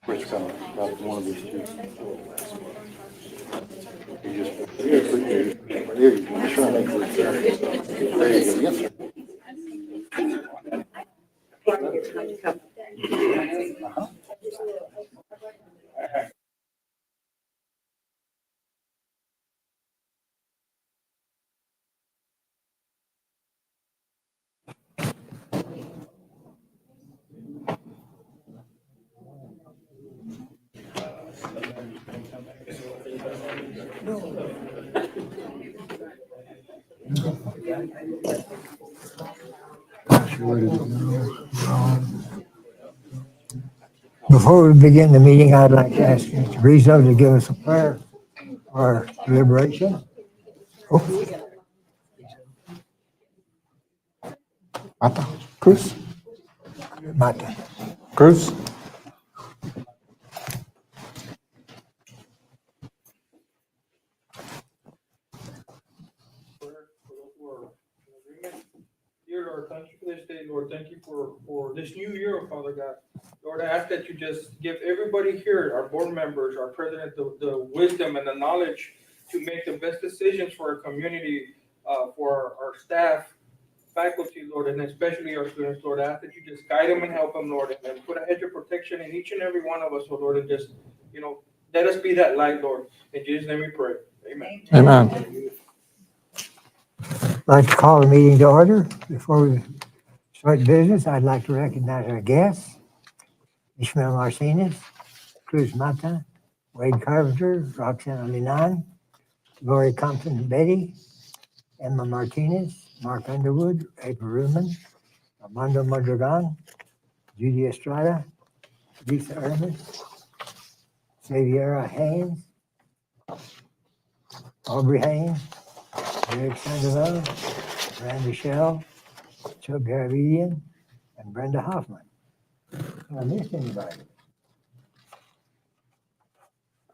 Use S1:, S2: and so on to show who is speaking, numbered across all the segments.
S1: Which kind of like one of these two. You just, there you go. Just trying to make it. There you go. Yes, sir.
S2: Before we begin the meeting, I'd like to ask Mr. Rizzo to give us a prayer for deliberation.
S3: Mata. Cruz.
S2: Mata.
S3: Cruz.
S4: Dear Lord, thank you for this day, Lord. Thank you for this new year, Father God. Lord, I ask that you just give everybody here, our board members, our president, the wisdom and the knowledge to make the best decisions for our community, for our staff, faculty, Lord, and especially our students, Lord. I ask that you just guide them and help them, Lord, and put a hedge of protection in each and every one of us, oh Lord, and just, let us be that light, Lord. In Jesus' name we pray. Amen.
S3: Amen.
S2: I'd like to call the meeting to order. Before we start business, I'd like to recognize our guests, Ishmael Martinez, Cruz Mata, Wade Carpenter, Roxana Linan, Lori Compton Betty, Emma Martinez, Mark Underwood, April Ruman, Armando Mondragon, Judy Estrada, Lisa Ermis, Xaviera Haynes, Aubrey Haynes, Eric Sandoval, Randy Shell, Chuck Garabedian, and Brenda Hoffman. Have I missed anybody?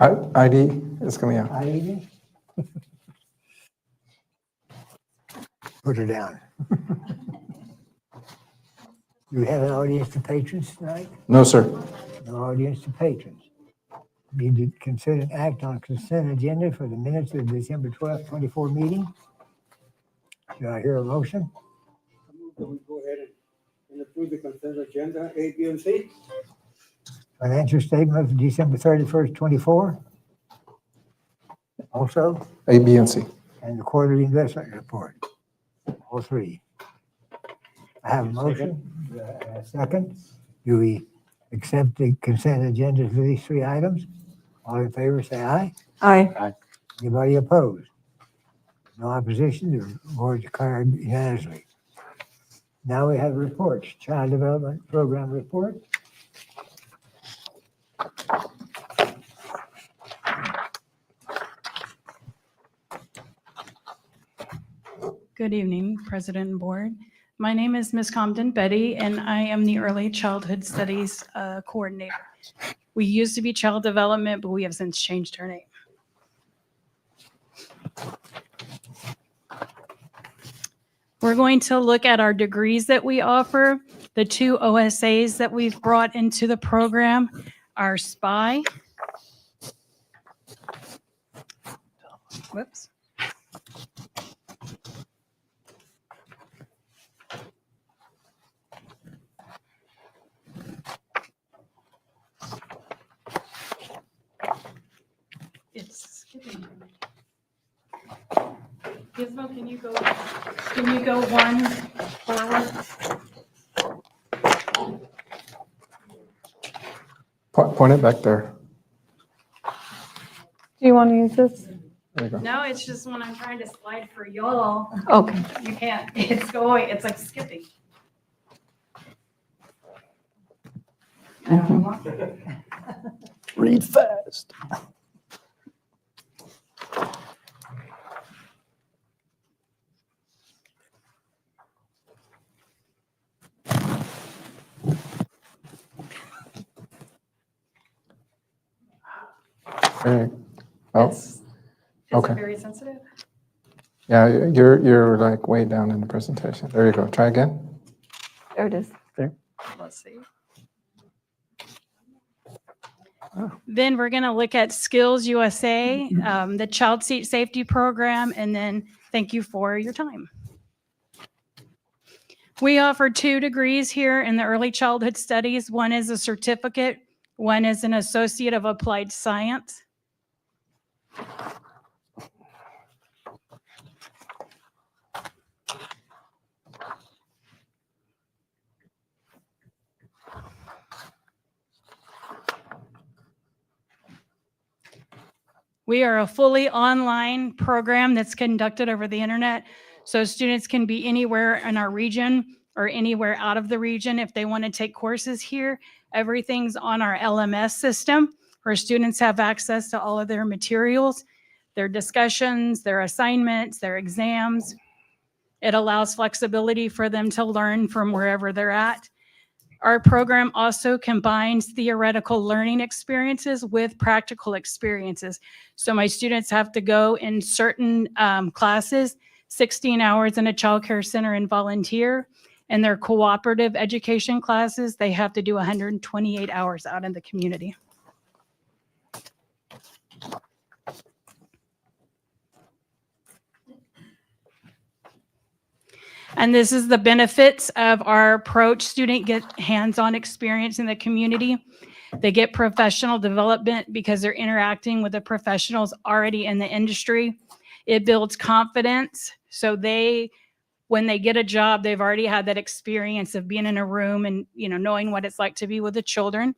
S3: ID is coming out.
S2: Heidi? Put her down. Do we have an audience to patrons tonight?
S3: No, sir.
S2: No audience to patrons. Need to consider an act on consent agenda for the minutes of December 12th, 24 meeting. Do I hear a motion?
S5: I move that we go ahead and approve the consent agenda, A, B, and C.
S2: Financial statement of December 31st, 24. Also,
S3: A, B, and C.
S2: and the quarterly investment report. All three. I have a motion. A second. Do we accept the consent agenda for these three items? All in favor, say aye.
S6: Aye.
S2: Anybody opposed? No opposition, the board declared unanimously. Now we have reports. Child Development Program report.
S7: Good evening, President and Board. My name is Ms. Compton Betty, and I am the Early Childhood Studies Coordinator. We used to be Child Development, but we have since changed our name. We're going to look at our degrees that we offer, the two OSAs that we've brought into the program, our SPY. Whoops. It's skipping. Gizmo, can you go one forward?
S3: Point it back there.
S6: Do you want to use this?
S3: There you go.
S7: No, it's just when I'm trying to slide for y'all,
S6: Okay.
S7: you can't. It's going, it's like skipping.
S3: Read fast. Oh,
S7: Is
S3: okay.
S7: it very sensitive?
S3: Yeah, you're like way down in the presentation. There you go. Try again.
S6: There it is.
S7: Let's see. Then we're going to look at Skills USA, the Child Seat Safety Program, and then thank you for your time. We offer 2 degrees here in the Early Childhood Studies. One is a certificate, one is an Associate of Applied Science. We are a fully online program that's conducted over the internet, so students can be anywhere in our region or anywhere out of the region if they want to take courses here. Everything's on our LMS system where students have access to all of their materials, their discussions, their assignments, their exams. It allows flexibility for them to learn from wherever they're at. Our program also combines theoretical learning experiences with practical experiences. So my students have to go in certain classes, 16 hours in a child care center and volunteer. And their cooperative education classes, they have to do 128 hours out in the community. And this is the benefits of our approach. Students get hands-on experience in the community. They get professional development because they're interacting with the professionals already in the industry. It builds confidence. So when they get a job, they've already had that experience of being in a room and, knowing what it's like to be with the children.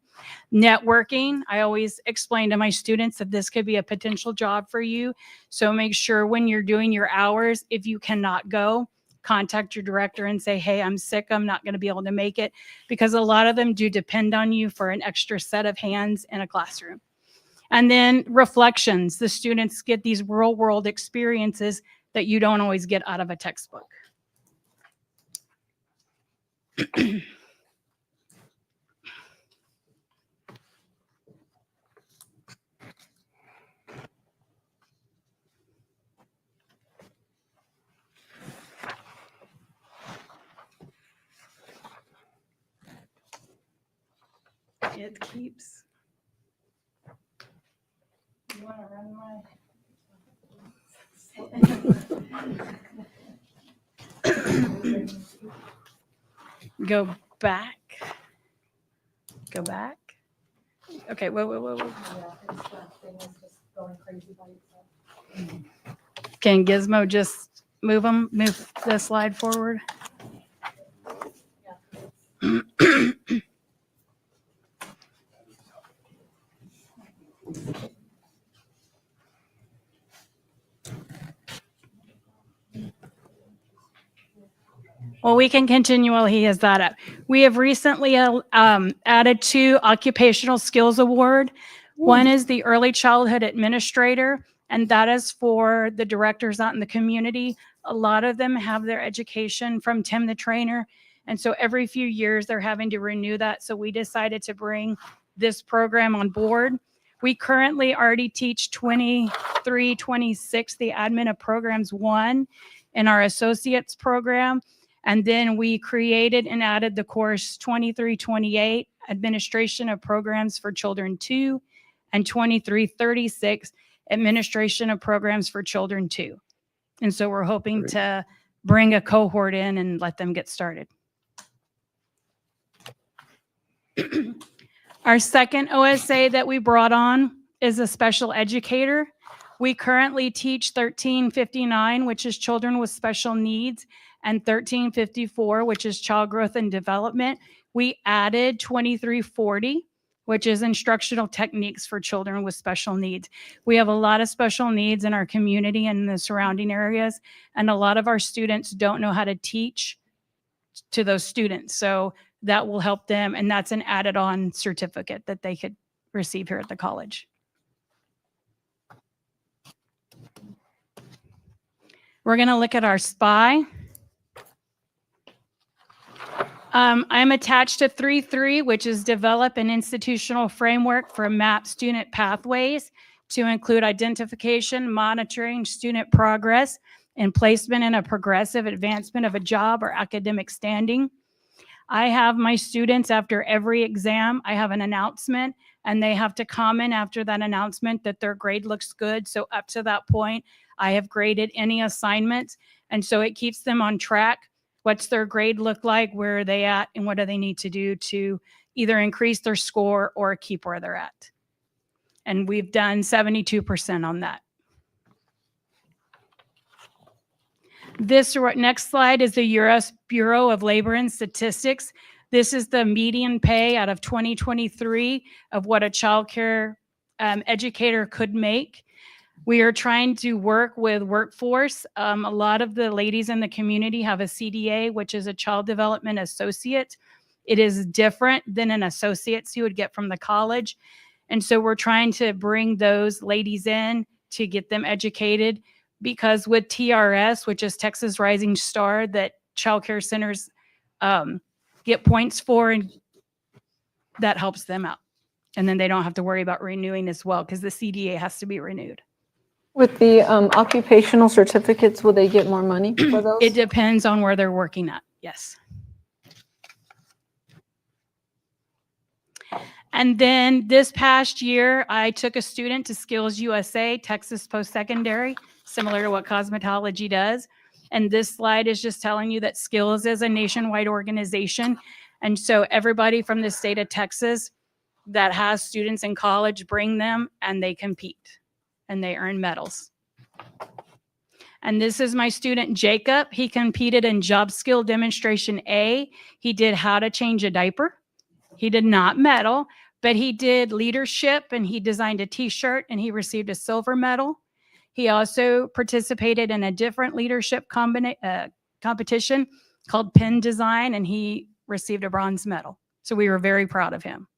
S7: Networking. I always explain to my students that this could be a potential job for you. So make sure when you're doing your hours, if you cannot go, contact your director and say, hey, I'm sick, I'm not going to be able to make it, because a lot of them do depend on you for an extra set of hands in a classroom. And then reflections. The students get these real world experiences that you don't always get out of a textbook. It keeps. You want to run my. Go back. Go back. Okay, whoa. Can Gizmo just move the slide forward? Well, we can continue while he has that up. We have recently added 2 occupational skills award. One is the Early Childhood Administrator, and that is for the directors out in the community. A lot of them have their education from Tim the Trainer, and so every few years they're having to renew that. So we decided to bring this program on board. We currently already teach 23, 26, the Admin of Programs 1 in our Associates program. And then we created and added the course 2328, Administration of Programs for Children 2, and 2336, Administration of Programs for Children 2. And so we're hoping to bring a cohort in and let them get started. Our second OSA that we brought on is a special educator. We currently teach 1359, which is children with special needs, and 1354, which is child growth and development. We added 2340, which is instructional techniques for children with special needs. We have a lot of special needs in our community and in the surrounding areas, and a lot of our students don't know how to teach to those students. So that will help them, and that's an added on certificate that they could receive here at the college. We're going to look at our SPY. I'm attached to 3.3, which is develop an institutional framework for MAP student pathways to include identification, monitoring student progress, and placement in a progressive advancement of a job or academic standing. I have my students after every exam, I have an announcement, and they have to comment after that announcement that their grade looks good. So up to that point, I have graded any assignments. And so it keeps them on track. What's their grade look like? Where are they at? And what do they need to do to either increase their score or keep where they're at? And we've done 72% on that. This next slide is the U.S. Bureau of Labor and Statistics. This is the median pay out of 2023 of what a child care educator could make. We are trying to work with workforce. A lot of the ladies in the community have a CDA, which is a child development associate. It is different than an associate's you would get from the college. And so we're trying to bring those ladies in to get them educated, because with TRS, which is Texas Rising Star, that child care centers get points for, and that helps them out. And then they don't have to worry about renewing as well, because the CDA has to be renewed.
S6: With the occupational certificates, will they get more money for those?
S7: It depends on where they're working at, yes. And then this past year, I took a student to Skills USA, Texas Post-Secondary, similar to what cosmetology does. And this slide is just telling you that Skills is a nationwide organization. And so everybody from the state of Texas that has students in college, bring them and they compete and they earn medals. And this is my student, Jacob. He competed in Job Skill Demonstration A. He did how to change a diaper. He did not medal, but he did leadership, and he designed a t-shirt and he received a silver medal. He also participated in a different leadership competition called Pen Design, and he received a bronze medal. So we were very proud of him.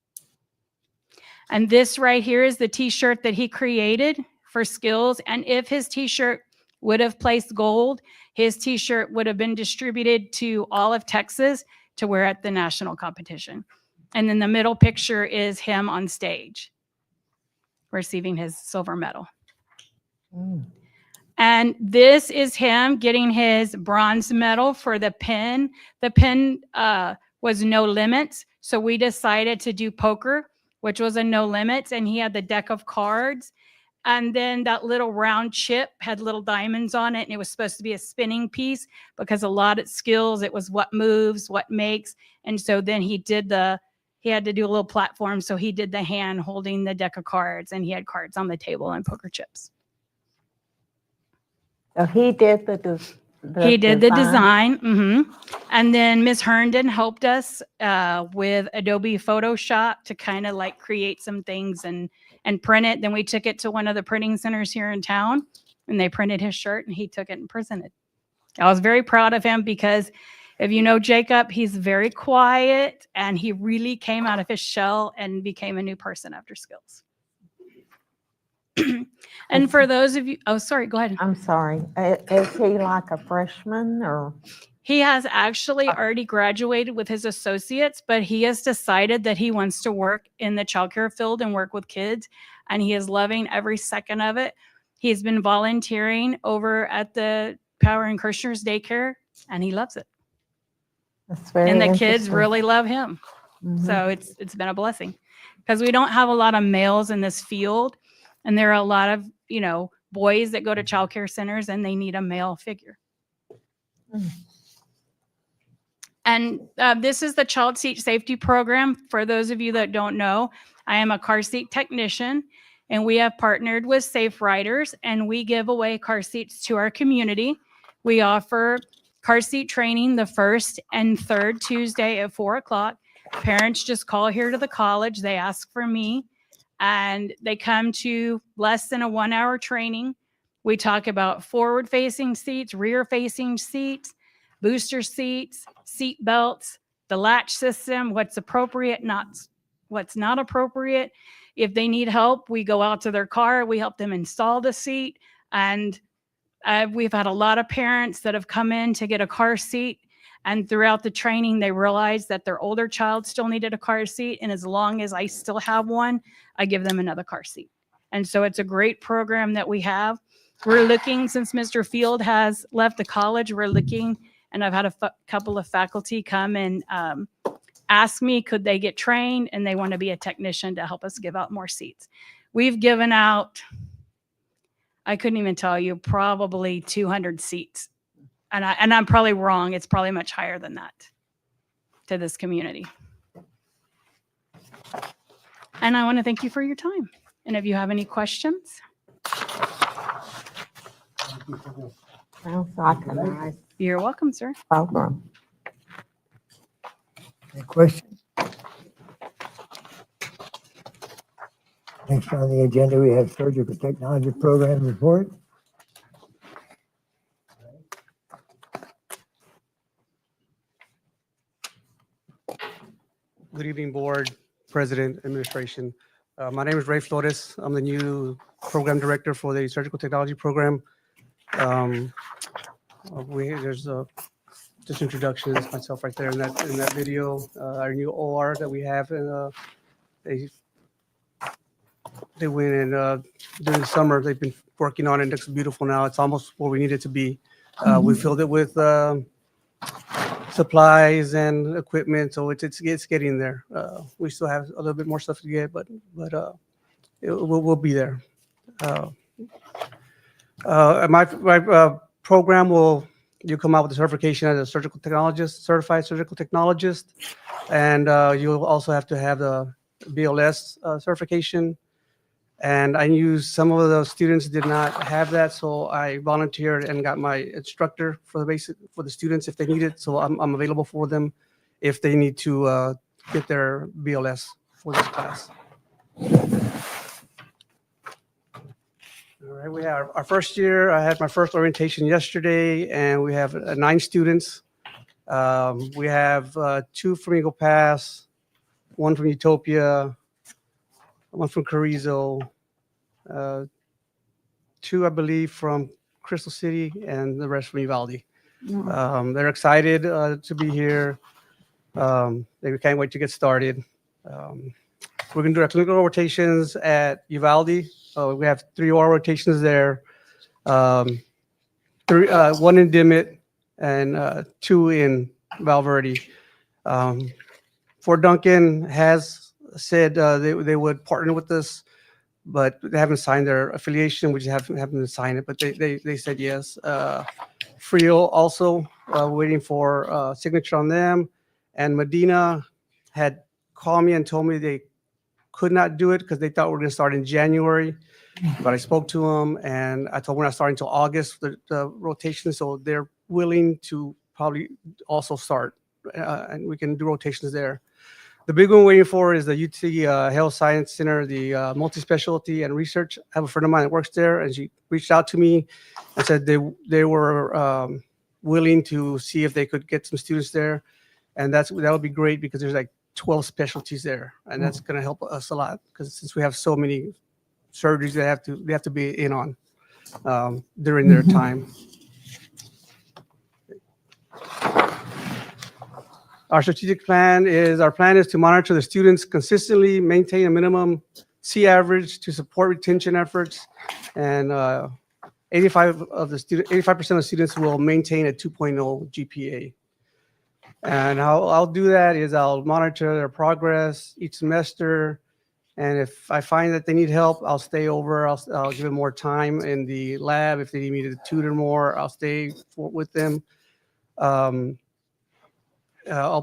S7: And this right here is the t-shirt that he created for Skills. And if his t-shirt would have placed gold, his t-shirt would have been distributed to all of Texas to wear at the national competition. And then the middle picture is him on stage receiving his silver medal. And this is him getting his bronze medal for the pen. The pen was no limits. So we decided to do poker, which was a no limits. And he had the deck of cards. And then that little round chip had little diamonds on it. And it was supposed to be a spinning piece, because a lot of Skills, it was what moves, what makes. And so then he had to do a little platform. So he did the hand holding the deck of cards, and he had cards on the table and poker chips.
S8: So he did the
S7: design. Mm-hmm. And then Ms. Herndon helped us with Adobe Photoshop to kind of like create some things and print it. Then we took it to one of the printing centers here in town, and they printed his shirt, and he took it and presented. I was very proud of him, because if you know Jacob, he's very quiet, and he really came out of his shell and became a new person after Skills. And for those of you, oh, sorry, go ahead.
S8: I'm sorry. Is he like a freshman or?
S7: He has actually already graduated with his associates, but he has decided that he wants to work in the childcare field and work with kids, and he is loving every second of it. He's been volunteering over at the Power and Kirshner's daycare, and he loves it.
S8: That's very
S7: And the kids
S8: interesting.
S7: really love him.
S8: Mhm.
S7: So it's been a blessing, because we don't have a lot of males in this field, and there are a lot of, boys that go to childcare centers and they need a male figure.
S8: Mm.
S7: And this is the child seat safety program. For those of you that don't know, I am a car seat technician, and we have partnered with Safe Riders, and we give away car seats to our community. We offer car seat training the first and third Tuesday at 4:00. Parents just call here to the college. They ask for me, and they come to less than a 1-hour training. We talk about forward-facing seats, rear-facing seats, booster seats, seat belts, the latch system, what's appropriate, what's not appropriate. If they need help, we go out to their car, we help them install the seat. And we've had a lot of parents that have come in to get a car seat, and throughout the training, they realized that their older child still needed a car seat. And as long as I still have one, I give them another car seat. And so it's a great program that we have. We're looking, since Mr. Field has left the college, we're looking And I've had a couple of faculty come and ask me, could they get trained? And they want to be a technician to help us give out more seats. We've given out, I couldn't even tell you, probably 200 seats. And I'm probably wrong. It's probably much higher than that to this community. And I want to thank you for your time. And if you have any questions,
S8: Sounds like a nice
S7: you're welcome, sir.
S8: program.
S2: Any questions? Next on the agenda, we have surgical technology program report.
S9: Good evening, board, president, administration. My name is Ray Flores. I'm the new program director for the surgical technology program. There's just introductions, myself right there in that video. Our new OR that we have, and they went and during the summer they've been working on it. It looks beautiful now. It's almost where we need it to be. We filled it with supplies and equipment, so it's getting there. We still have a little bit more stuff to get, but we'll be there. My program you come out with a certification as a surgical technologist, certified surgical technologist, and you'll also have to have the BLS certification. And I knew some of those students did not have that, so I volunteered and got my instructor for the students if they need it. So I'm available for them if they need to get their BLS for this class. All right, we have our first year. I had my first orientation yesterday, and we have 9 students. We have 2 from Eagle Pass, 1 from Utopia, 1 from Carrizo, 2, I believe, from Crystal City, and the rest from Uvalde. They're excited to be here. They can't wait to get started. We're going to do our clinical rotations at Uvalde. We have 3 OR rotations there, 1 in Dimmitt, and 2 in Valverde. Fort Duncan has said they would partner with us, but they haven't signed their affiliation. We just haven't to sign it, but they said yes. Frio also waiting for signature on them, and Medina had called me and told me they could not do it because they thought we were going to start in January. But I spoke to them and I told them we're not starting until August, the rotation. So they're willing to probably also start and we can do rotations there. The big one waiting for is the UT Health Science Center, the multi-specialty and research. I have a friend of mine that works there, and she reached out to me and said they were willing to see if they could get some students there. And that would be great because there's like 12 specialties there, and that's going to help us a lot because since we have so many surgeries they have to be in on during their time. Our strategic plan is to monitor the students consistently, maintain a minimum C average to support retention efforts, and 85% of students will maintain a 2.0 GPA. And how I'll do that is I'll monitor their progress each semester, and if I find that they need help, I'll stay over. I'll give them more time in the lab. If they need me to tutor more, I'll stay with them. Open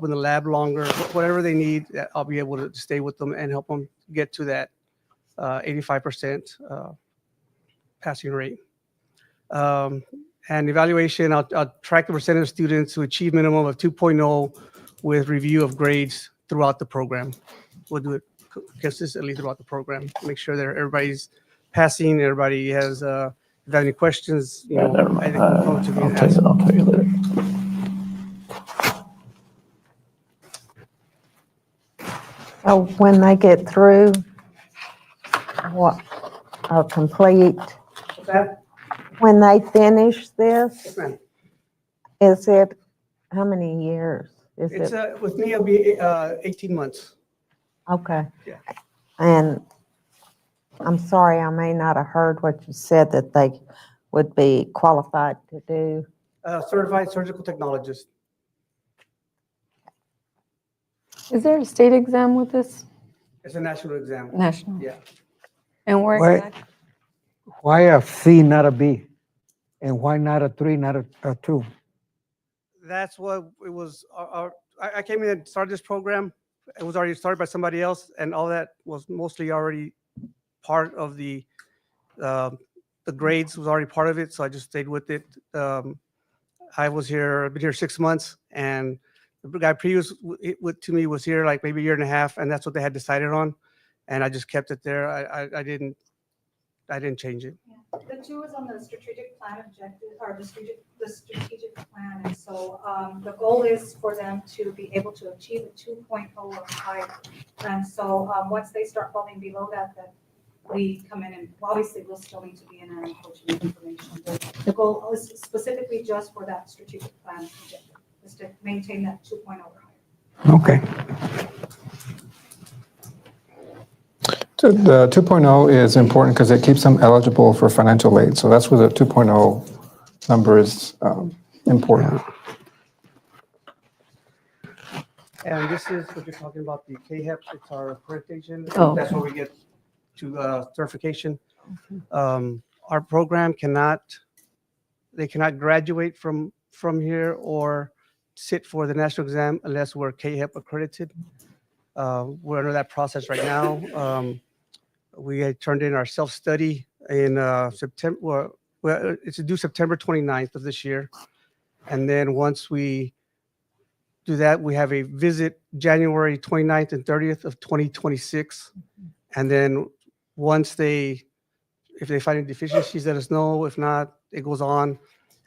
S9: the lab longer, whatever they need, I'll be able to stay with them and help them get to that 85% passing rate. And evaluation, I'll track the percentage of students who achieve minimum of 2.0 with review of grades throughout the program. We'll do it consistently throughout the program. Make sure that everybody's passing, everybody has, if you have any questions, you know,
S3: Never mind.
S9: come to me and ask.
S3: I'll tell you later.
S8: So when they get through, what, or complete,
S9: What's that?
S8: when they finish this,
S9: Yes, ma'am.
S8: is it, how many years? Is
S9: It's,
S8: it,
S9: with me, it'll be 18 months.
S8: okay.
S9: Yeah.
S8: And I'm sorry, I may not have heard what you said, that they would be qualified to do
S9: Certified surgical technologist.
S6: Is there a state exam with this?
S9: It's a national exam.
S6: National?
S9: Yeah.
S6: And where
S5: Why-
S6: exactly?
S5: Why a C, not a B? And why not a 3, not a 2?
S9: That's what it was. I came in and started this program. It was already started by somebody else, and all that was mostly already part of the grades was already part of it. So I just stayed with it. I've been here 6 months, and the guy previous to me was here like maybe a year and a half, and that's what they had decided on, and I just kept it there. I didn't change it.
S10: The 2 is on the strategic plan objective, or the strategic plan, and so the goal is for them to be able to achieve a 2.0 or higher. And so once they start falling below that, then we come in and obviously we'll still need to be in and coaching information. But the goal is specifically just for that strategic plan objective, is to maintain that 2.0 or higher.
S5: Okay.
S3: So the 2.0 is important because it keeps them eligible for financial aid. So that's where the 2.0 number is important.
S9: And this is what you're talking about, the KHEP. It's our accreditation.
S6: Oh.
S9: That's where we get to certification. Our program cannot graduate from here or sit for the national exam unless we're KHEP accredited. We're under that process right now. We had turned in our self-study in September. Well, it's due September 29th of this year. And then once we do that, we have a visit January 29th and 30th of 2026. And then once if they find any deficiencies, let us know. If not, it goes on.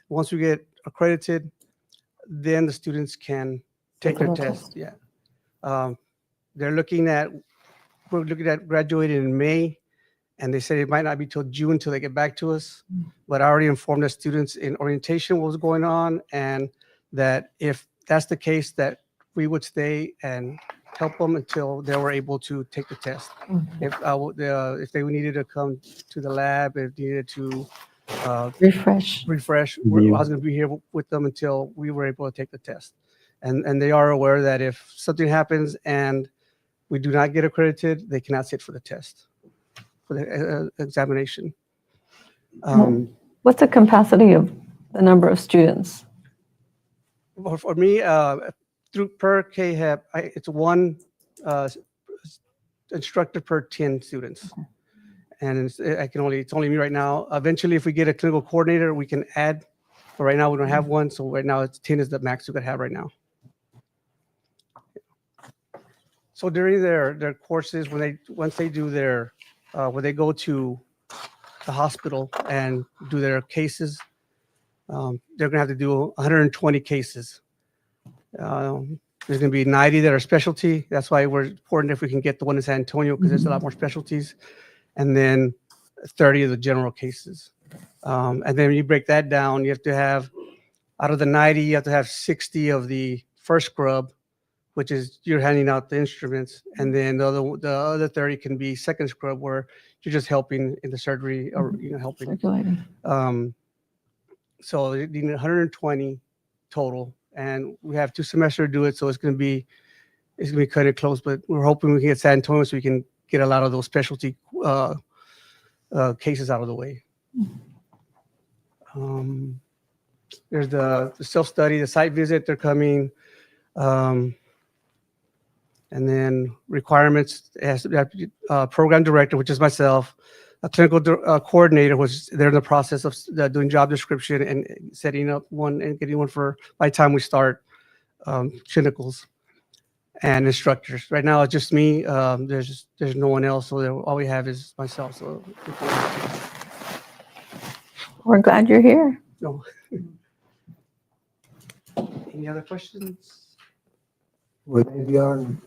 S9: Once we get accredited, then the students can take their test. Yeah. We're looking at graduating in May, and they said it might not be till June until they get back to us. But I already informed the students in orientation what was going on, and that if that's the case, that we would stay and help them until they were able to take the test. If they needed to come to the lab, if needed to
S6: Refresh.
S9: I was going to be here with them until we were able to take the test. And they are aware that if something happens and we do not get accredited, they cannot sit for the test, for the examination.
S6: What's the capacity of the number of students?
S9: For me, per KHEP, it's one instructor per 10 students. And it's only me right now. Eventually, if we get a clinical coordinator, we can add. But right now, we don't have one. So right now, it's 10 is the max we could have right now. So during their courses, once they do when they go to the hospital and do their cases, they're gonna have to do 120 cases. There's gonna be 90 that are specialty. That's why we're important if we can get the one in San Antonio, because there's a lot more specialties, and then 30 of the general cases. And then when you break that down, you have to have, out of the 90, you have to have 60 of the first scrub, which is you're handing out the instruments, and then the other 30 can be second scrub, where you're just helping in the surgery or helping.
S6: Circulating.
S9: So you need 120 total, and we have 2 semesters to do it, so it's gonna be kind of close. But we're hoping we can get San Antonio so we can get a lot of those specialty cases out of the way. There's the self-study, the site visit. They're coming. And then requirements, as program director, which is myself, a clinical coordinator, which they're in the process of doing job description and setting up one and getting one for by the time we start clinicals, and instructors. Right now, it's just me. There's no one else, so all we have is myself. So
S6: We're glad you're here.
S9: no. Any other questions?
S2: Would they be on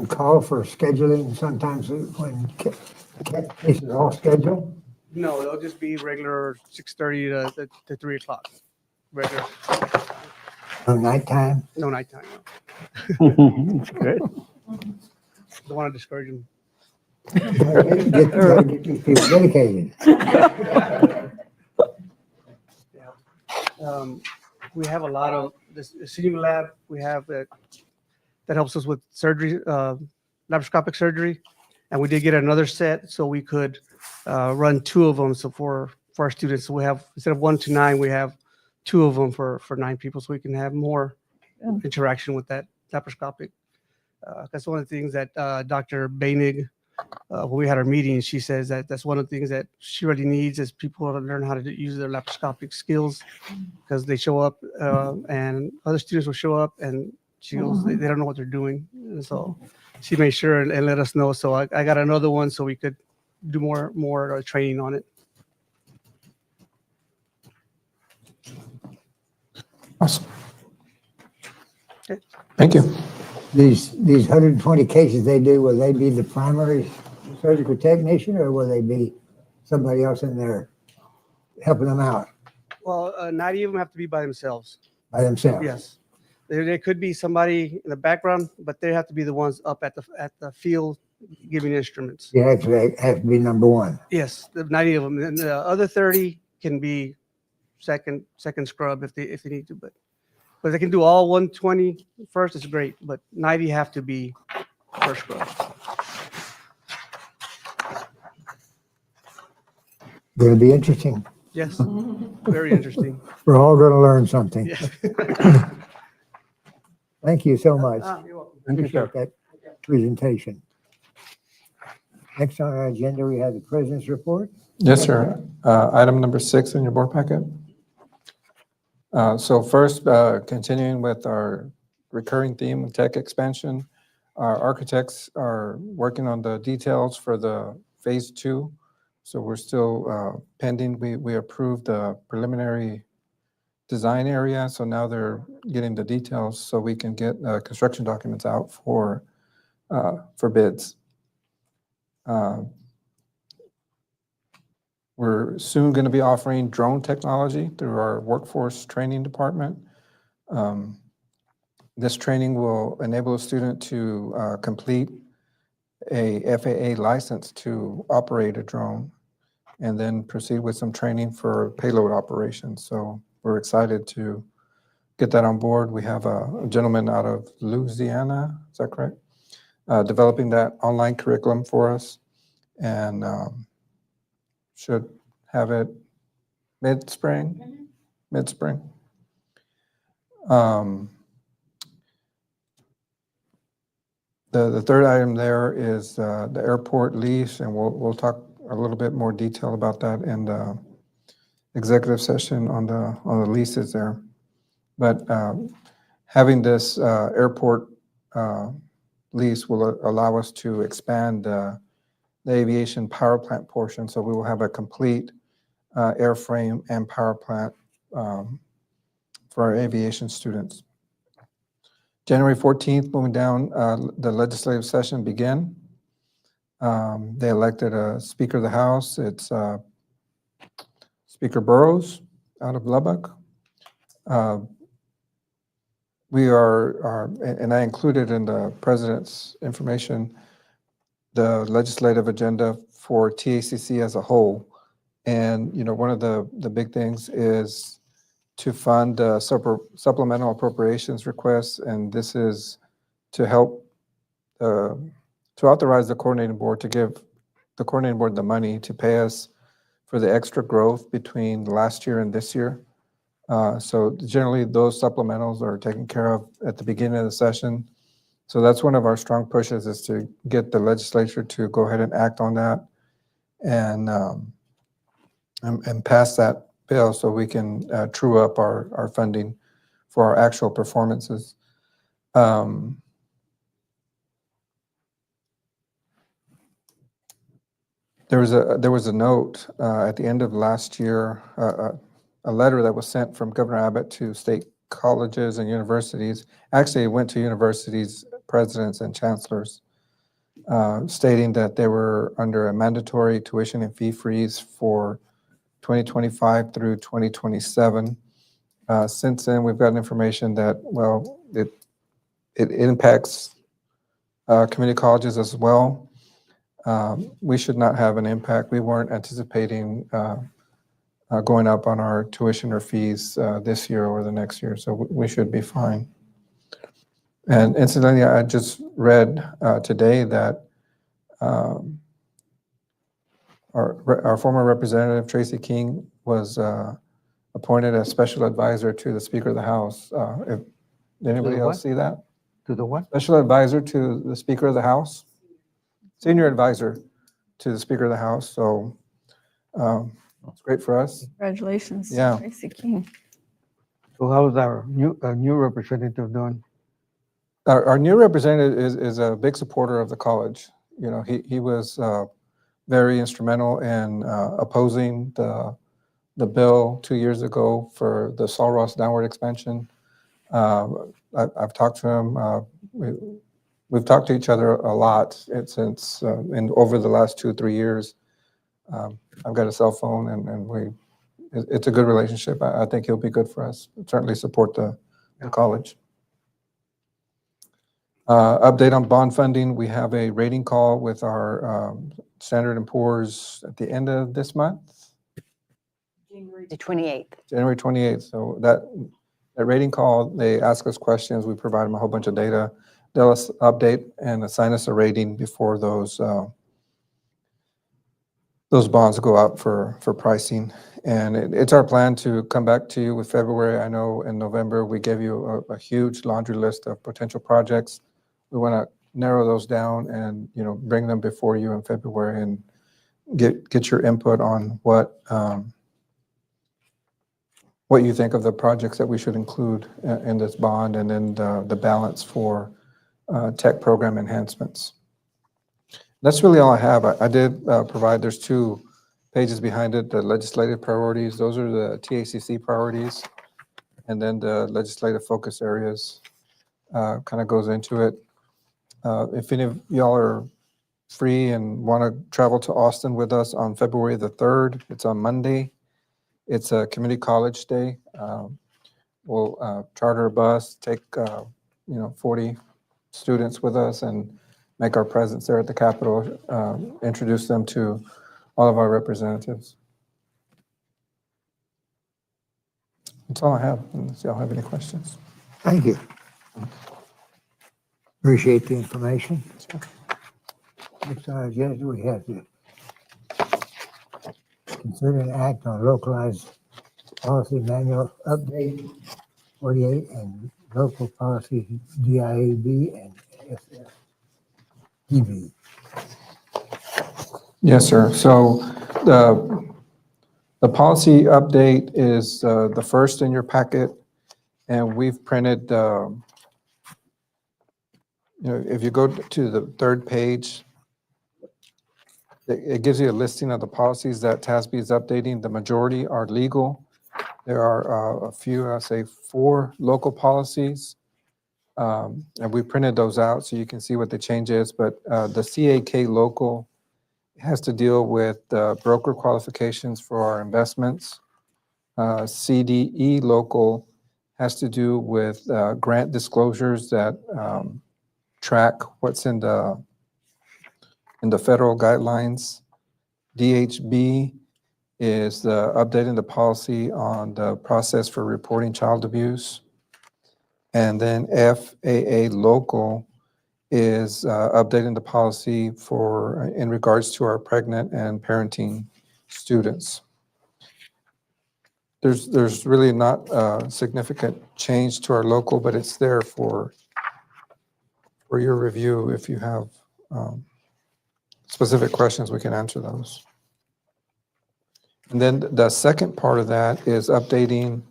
S2: call for scheduling sometimes when cases are all scheduled?
S9: No, they'll just be regular 6:30 to 3 o'clock. Regular,
S2: No nighttime?
S9: no nighttime.
S5: That's good.
S9: Don't want to discourage them.
S2: Gotta get these people dedicated.
S9: we have a lot of this senior lab. We have that helps us with surgery, laparoscopic surgery, and we did get another set so we could run 2 of them. So for our students, so we have, instead of 1 to 9, we have 2 of them for 9 people, so we can have more interaction with that laparoscopic. That's one of the things that Dr. Bainig, when we had our meeting, she says that that's one of the things that she really needs is people to learn how to use their laparoscopic skills, because they show up and other students will show up and she goes, they don't know what they're doing. And so she made sure and let us know. So I got another one so we could do more training on it.
S3: Awesome. Thank you.
S2: These 120 cases they do, will they be the primary surgical technician, or will they be somebody else in there helping them out
S9: Well, not even have to be by themselves.
S2: by themselves?
S9: Yes. There could be somebody in the background, but they have to be the ones up at the field giving instruments.
S2: You have to be number one.
S9: Yes, the 90 of them. And the other 30 can be second scrub if they need to, but they can do all 120 first, it's great, but 90 have to be first scrub.
S2: Gonna be interesting.
S9: Yes, very interesting.
S2: We're all gonna learn something.
S9: Yes.
S2: Thank you so much.
S9: You're welcome.
S3: Thank you, sir.
S2: Appreciate that presentation. Next on our agenda, we have the president's report.
S3: Yes, sir. Item number 6 in your board packet. So first, continuing with our recurring theme of tech expansion, our architects are working on the details for the phase 2. So we're still pending. We approved the preliminary design area. So now they're getting the details so we can get construction documents out for bids. We're soon going to be offering drone technology through our workforce training department. This training will enable a student to complete a FAA license to operate a drone and then proceed with some training for payload operations. So we're excited to get that on board. We have a gentleman out of Louisiana, is that correct? Developing that online curriculum for us, and should have it mid-spring. The third item there is the airport lease, and we'll talk a little bit more detail about that in the executive session on the leases there. But having this airport lease will allow us to expand the aviation power plant portion. So we will have a complete airframe and power plant for our aviation students. January 14th, moving down, the legislative session began. They elected a Speaker of the House. It's Speaker Burrows out of Lubbock. We are, and I included in the President's information, the legislative agenda for TACC as a whole. And, you know, one of the big things is to fund supplemental appropriations requests, and this is to help, to authorize the coordinating board to give the coordinating board the money to pay us for the extra growth between last year and this year. So generally those supplementals are taken care of at the beginning of the session. So that's one of our strong pushes, is to get the legislature to go ahead and act on that and pass that bill so we can true up our funding for our actual performances. There was a note at the end of last year, a letter that was sent from Governor Abbott to state colleges and universities. Actually, it went to universities, presidents, and chancellors, stating that they were under a mandatory tuition and fee freeze for 2025 through 2027. Since then, we've gotten information that, well, it impacts community colleges as well. We should not have an impact. We weren't anticipating going up on our tuition or fees this year or the next year, so we should be fine. And incidentally, I just read today that our former representative, Tracy King, was appointed as special advisor to the Speaker of the House. Did anybody else
S5: what?
S3: see that?
S5: To the what?
S3: Special advisor to the Speaker of the House, senior advisor to the Speaker of the House. So it's great for us.
S6: Congratulations,
S3: Yeah.
S6: Tracy King.
S5: So how's our new representative doing?
S3: Our new representative is a big supporter of the college. You know, he was very instrumental in opposing the bill 2 years ago for the Sul Ross downward expansion. I've talked to him. We've talked to each other a lot since over the last 2 or 3 years. I've got a cell phone, and it's a good relationship. I think he'll be good for us. Certainly support the college. Update on bond funding. We have a rating call with our Standard & Poor's at the end of this month.
S11: January the 28th.
S3: January 28th. So that rating call, they ask us questions. We provide them a whole bunch of data. They'll update and assign us a rating before those bonds go out for pricing. And it's our plan to come back to you with February. I know in November we gave you a huge laundry list of potential projects. We want to narrow those down and bring them before you in February and get your input on what you think of the projects that we should include in this bond, and then the balance for tech program enhancements. That's really all I have. I did provide, there's 2 pages behind it, the legislative priorities. Those are the TACC priorities. And then the legislative focus areas kind of goes into it. If any of y'all are free and want to travel to Austin with us on February the 3rd, it's on Monday. It's a community college day. We'll charter a bus, take 40 students with us, and make our presence there at the Capitol, introduce them to all of our representatives. That's all I have, unless y'all have any questions.
S2: Thank you. Appreciate the information. Next on our agenda, we have to consider an act on localized policy manual update 48 and local policy DIAB and FFDB.
S3: Yes, sir. So the policy update is the first in your packet, and we've printed, if you go to the 3rd page, it gives you a listing of the policies that TASB is updating. The majority are legal. There are a few, I'll say 4 local policies, and we printed those out so you can see what the change is. But the CAK local has to deal with broker qualifications for our investments. CDE local has to do with grant disclosures that track what's in the federal guidelines. DHB is updating the policy on the process for reporting child abuse. And then FAA local is updating the policy in regards to our pregnant and parenting students. There's really not a significant change to our local, but it's there for your review. If you have specific questions, we can answer those. And then the second part of that is updating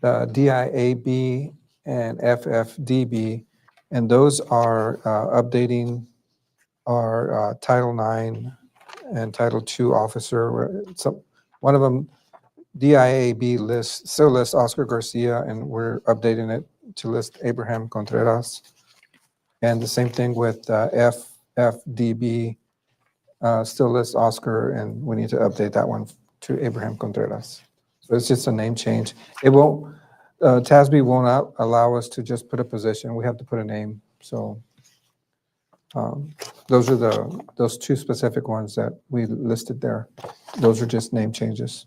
S3: the DIAB and FFDB, and those are updating our Title IX and Title II officer. One of them, DIAB still lists Oscar Garcia, and we're updating it to list Abraham Contreras. And the same thing with FFDB, still lists Oscar, and we need to update that one to Abraham Contreras. So it's just a name change. It won't, TASB won't allow us to just put a position. We have to put a name. So those are those 2 specific ones that we listed there. Those are just name changes.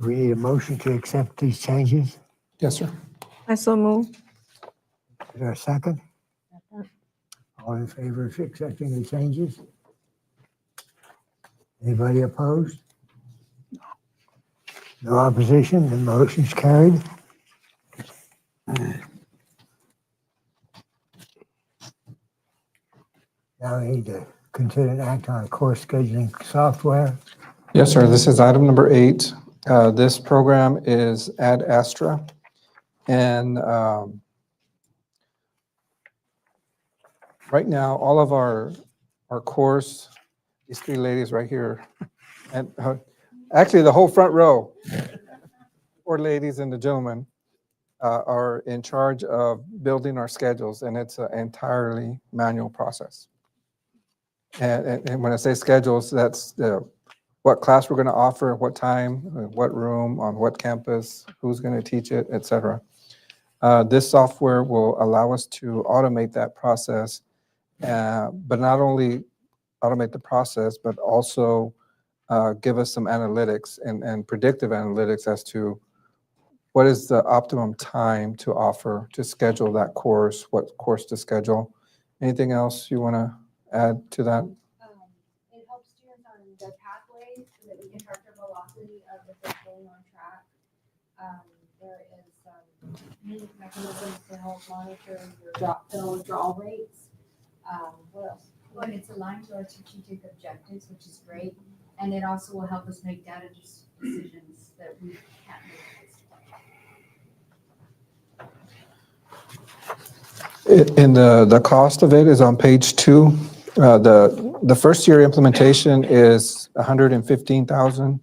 S2: We need a motion to accept these changes.
S3: Yes, sir.
S6: I so move.
S2: Is there a second? All in favor of accepting the changes? Anybody opposed? No opposition, the motion's carried. Now we need to consider an act on course scheduling software.
S3: Yes, sir. This is item number 8. This program is Ad Astra. And right now, all of our course, these 3 ladies right here, and actually the whole front row, 4 ladies and the gentleman, are in charge of building our schedules, and it's an entirely manual process. And when I say schedules, that's what class we're going to offer, what time, what room, on what campus, who's going to teach it, et cetera. This software will allow us to automate that process, but not only automate the process, but also give us some analytics and predictive analytics as to what is the optimum time to offer, to schedule that course, what course to schedule. Anything else you want to add to that?
S12: It helps students on the pathway so that we can track their velocity of if they're staying on track. There is unique mechanisms to help monitor your withdrawal rates. What else? Well, it's aligned to our strategic objectives, which is great. And it also will help us make data decisions that we can't make.
S3: And the cost of it is on page 2. The first year implementation is $115,000.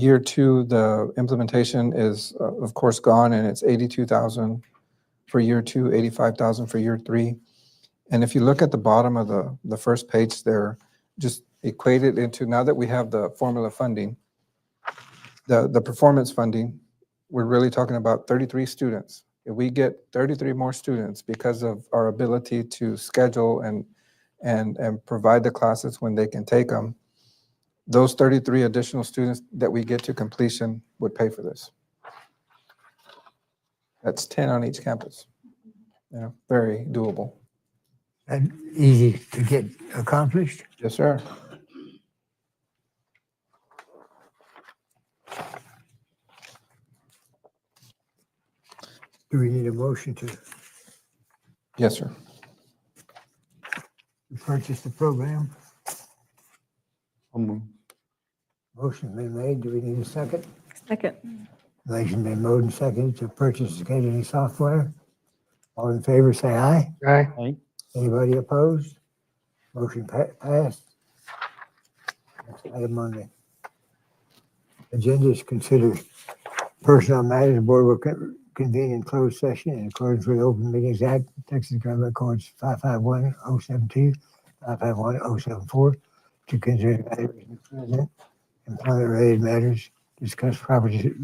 S3: Year 2, the implementation is of course gone, and it's $82,000 for year 2, $85,000 for year 3. And if you look at the bottom of the first page there, just equate it into, now that we have the formula funding, the performance funding, we're really talking about 33 students. If we get 33 more students because of our ability to schedule and provide the classes when they can take them, those 33 additional students that we get to completion would pay for this. That's 10 on each campus. Very doable.
S2: And easy to get accomplished.
S3: Yes, sir.
S2: Do we need a motion to
S3: Yes, sir.
S2: purchase the program? Motion been made. Do we need a second?
S6: Second.
S2: Motion been made and seconded to purchase scheduling software. All in favor, say aye.
S5: Aye.
S2: Anybody opposed? Motion passed. Next item on the agenda is consider personnel matters. The board will convene in closed session in accordance with the Open Meetings Act, Texas Government Codes 551072, 551074, to consider matters in the present, employment-related matters, discuss property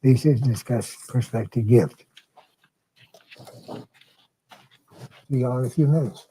S2: leases, discuss prospective gift. See y'all in a few minutes.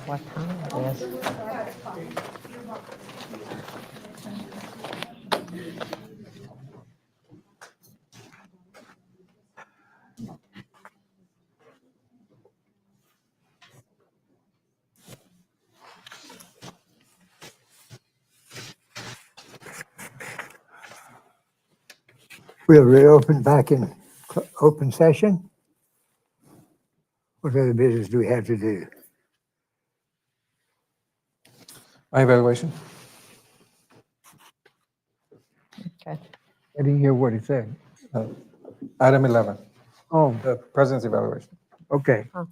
S8: What time it is?
S2: We'll reopen back in open session. What other business do we have to do?
S3: My evaluation.
S8: Okay.
S5: I didn't hear what he said.
S3: Item 11,
S5: Oh,
S3: the president's evaluation.
S5: okay.
S8: Huh.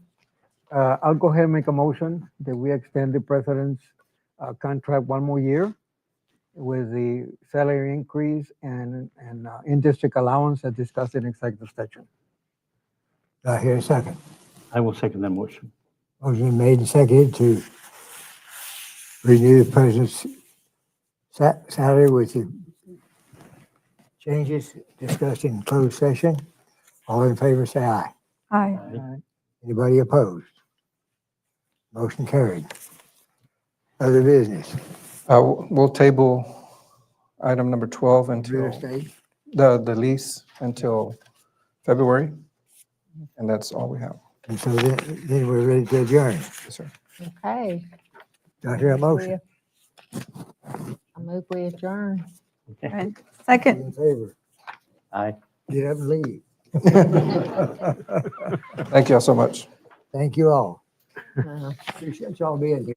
S5: I'll go ahead and make a motion that we extend the president's contract one more year with the salary increase and in-district allowance as discussed in executive session.
S2: Do I hear a second?
S13: I will second that motion.
S2: Motion made and seconded to renew the president's salary with the changes discussed in closed session. All in favor, say aye.
S6: Aye.
S2: Anybody opposed? Motion carried. Other business,
S3: We'll table item number 12
S2: real
S3: until
S2: estate.
S3: the lease until February, and that's all we have.
S2: And so then we're ready to adjourn.
S3: Yes, sir.
S8: Okay.
S2: Do I hear a motion?
S8: I move we adjourn.
S6: Right. Second.
S2: In favor?
S13: Aye.
S2: Get up and leave.
S3: Thank you all so much.
S2: Thank you all.
S8: Uh,
S2: Appreciate y'all being here.